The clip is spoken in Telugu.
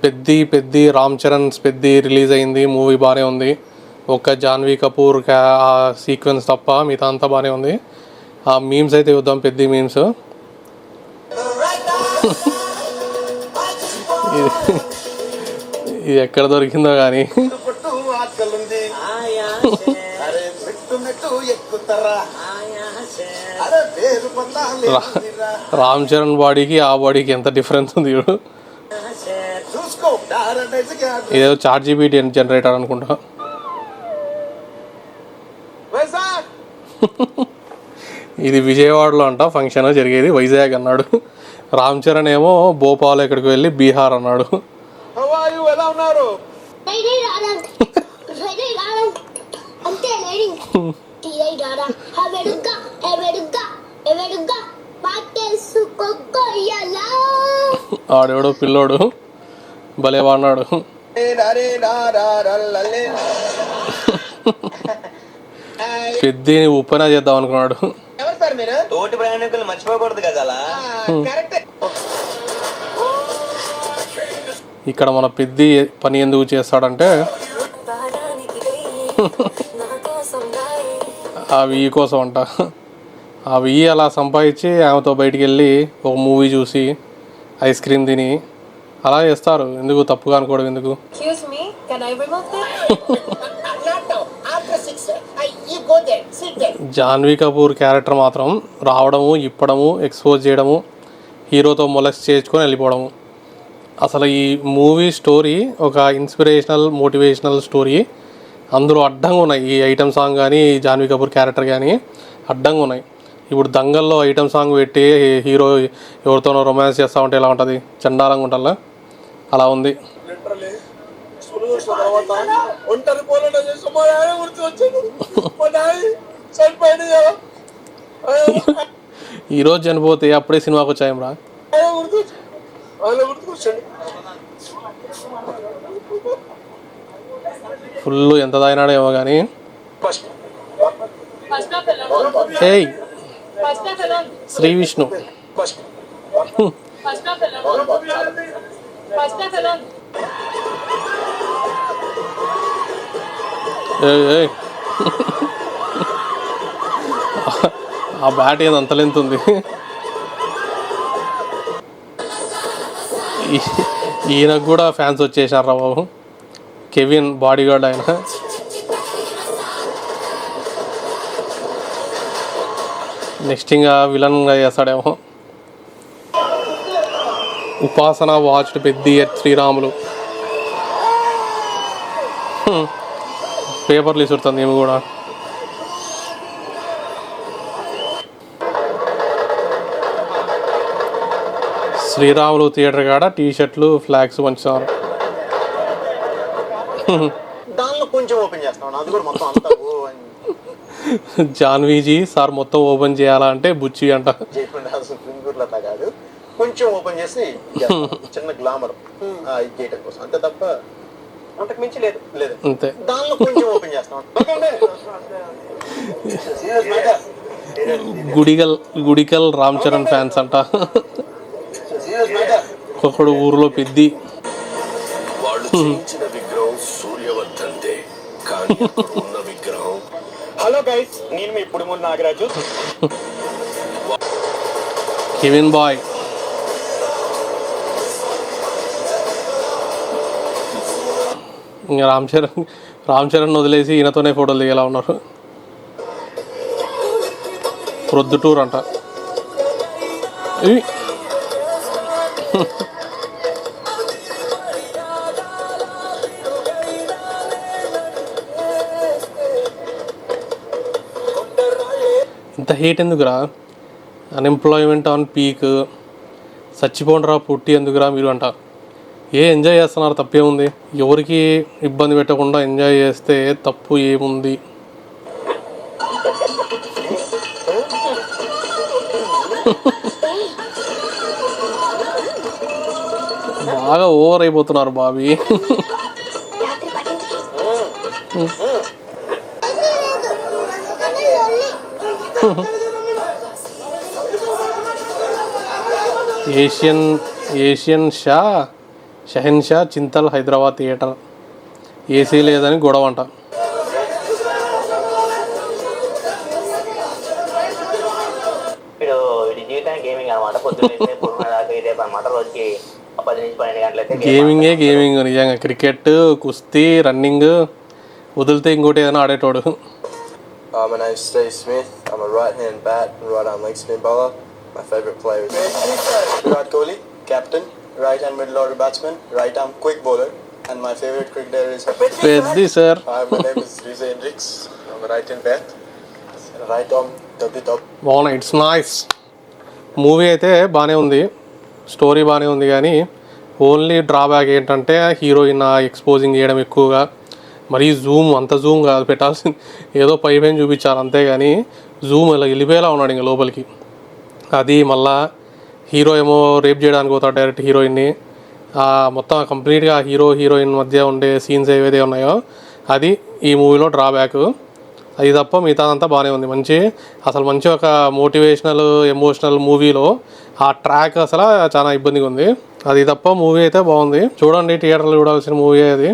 పెద్ది రామ్ చరణ్స్ పెద్ది రిలీజ్ అయింది, మూవీ బాగానే ఉంది. ఒక జాన్వీ కపూర్ ఆ సీక్వెన్స్ తప్ప మిగతా అంతా బాగానే ఉంది. ఆ మీమ్స్ అయితే చూద్దాం, పెద్ది మీమ్స్. ఇది ఎక్కడ దొరికిందో కానీ రామ్ చరణ్ బాడీకి ఆ బాడీకి ఎంత డిఫరెన్స్ ఉంది చూడు. ఇదేదో ChatGPT జనరేటర్ అనుకుంటా. ఇది విజయవాడలో అంట ఫంక్షన్ జరిగేది, వైజాగ్ అన్నాడు. రామ్ చరణ్ ఏమో భోపాల్ ఎక్కడికి వెళ్ళి బీహార్ అన్నాడు. ఎలా ఉన్నారు? ఆడెవడో పిల్లోడు భలే వాడినాడు. పెద్దని ఉప్పనా చేద్దాం అనుకున్నాడు. తోటి ప్రయాణికులు మర్చిపోకూడదు కదా. ఇక్కడ మన పెద్ది పని ఎందుకు చేస్తాడంటే ఆ వెయ్యి కోసం అంట. ఆ వెయ్యి అలా సంపాదించి ఆమెతో బయటికి వెళ్ళి ఒక మూవీ చూసి ఐస్ క్రీమ్ తిని అలా చేస్తారు. ఎందుకు తప్పుగా అనుకోవడం ఎందుకు? జాన్వీ కపూర్ క్యారెక్టర్ మాత్రం రావడము, ఇప్పడము, ఎక్స్పోజ్ చేయడము, హీరోతో మొలెస్ట్ చేసుకొని వెళ్ళిపోవడము. అసలు ఈ మూవీ స్టోరీ ఒక ఇన్స్పిరేషనల్ మోటివేషనల్ స్టోరీ. అందులో అడ్డంగా ఉన్నాయి. ఈ ఐటమ్ సాంగ్ కానీ జాన్వీ కపూర్ క్యారెక్టర్ కానీ అడ్డంగా ఉన్నాయి. ఇప్పుడు దంగల్లో ఐటమ్ సాంగ్ పెట్టి హీరో ఎవరితోనో రొమాన్స్ చేస్తూ ఉంటే ఎలా ఉంటుంది? చండాలంగా ఉంటుందా? అలా ఉంది. ఈరోజు చనిపోతే అప్పుడే సినిమాకి వచ్చాయం రా. ఫుల్ ఎంత తాగినాడేమో కానీ. ఏయ్ శ్రీ విష్ణు ఆ బ్యాట్ ఏది అంత లెంత్ ఉంది. ఈయనకు కూడా ఫ్యాన్స్ వచ్చేసారు రా బాబు. కెవిన్ బాడీగార్డ్ ఆయన. నెక్స్ట్ ఇంకా విలన్గా చేస్తాడేమో. ఉపాసన వాచ్డ్ పెద్ది ఎట్ శ్రీరాములు. పేపర్లు ఇసురుతుంది ఏమి కూడా. శ్రీరాములు థియేటర్ కాడ టీషర్ట్లు ఫ్లాగ్స్ పంచుతారు. జాన్వీజీ సార్ మొత్తం ఓపెన్ చేయాలా అంటే బుచ్చి అంట. కొంచెం ఓపెన్ చేసి చిన్న గ్లామర్ చేయడం కోసం అంతే తప్ప అంతకు మించి లేదు. అంతే. దానిలో కొంచెం ఓపెన్ చేస్తాం. గుడికల్ రామ్ చరణ్ ఫ్యాన్స్ అంట. ఒకడు ఊర్లో పెద్ది. హలో గైస్, నేను మీ ఇప్పుడు ముందు నాగరాజు. Kevin bye. ఇంకా రామ్ చరణ్ వదిలేసి ఈయనతోనే ఫోటోలు దిగేలా ఉన్నారు. ప్రొద్దుటూర్ అంట. ఇంత హేట్ ఎందుకురా? అన్ఎంప్లాయ్మెంట్ ఆన్ పీక్, చచ్చిపోండిరా పుట్టి ఎందుకురా మీరు అంట. ఎంజాయ్ చేస్తున్నారు, తప్పేముంది? ఎవరికి ఇబ్బంది పెట్టకుండా ఎంజాయ్ చేస్తే తప్పు ఏముంది? బాగా ఓవర్ అయిపోతున్నారు Bobby. Asian Shah Shahenshah Chintal Hyderabad theatre. AC లేదని గొడవ అంట. గేమింగ్ నిజంగా. క్రికెట్, కుస్తీ, రన్నింగ్ వదిలితే ఇంకోటి ఏదైనా ఆడేటోడు. My name is Steve Smith. I'm a right-hand bat and right-arm leg spin bowler. My favourite player is Virat Kohli, captain, right-hand middle order batsman, right-arm quick bowler, and my favourite cricketer is Peddi sir. my name is Riza Hendricks. I'm a right-hand bat, right-arm top. బాగున్నాయి. It's nice. మూవీ అయితే బాగానే ఉంది, స్టోరీ బాగానే ఉంది, కానీ ఓన్లీ డ్రాబ్యాక్ ఏంటంటే హీరోయిన్ ఎక్స్పోజింగ్ చేయడం ఎక్కువగా. మరీ అంత జూమ్ కాదు పెట్టాల్సింది, ఏదో పైపైన చూపించారు అంతేగాని జూమ్ ఇలా వెళ్ళిపోయేలా ఉన్నాడు ఇంకా లోపలికి. అది మళ్ళా హీరో ఏమో రేప్ చేయడానికి పోతాడు డైరెక్ట్ హీరోయిన్ని. మొత్తం కంప్లీట్గా హీరోయిన్ మధ్య ఉండే సీన్స్ ఏవైతే ఉన్నాయో అది ఈ మూవీలో డ్రాబ్యాక్. అది తప్ప మిగతాదంతా బాగానే ఉంది. మంచి ఒక మోటివేషనల్ ఎమోషనల్ మూవీలో ఆ ట్రాక్ అసలు చాలా ఇబ్బందిగా ఉంది. అది తప్ప మూవీ అయితే బాగుంది. చూడండి, థియేటర్లో చూడాల్సిన మూవీ అది.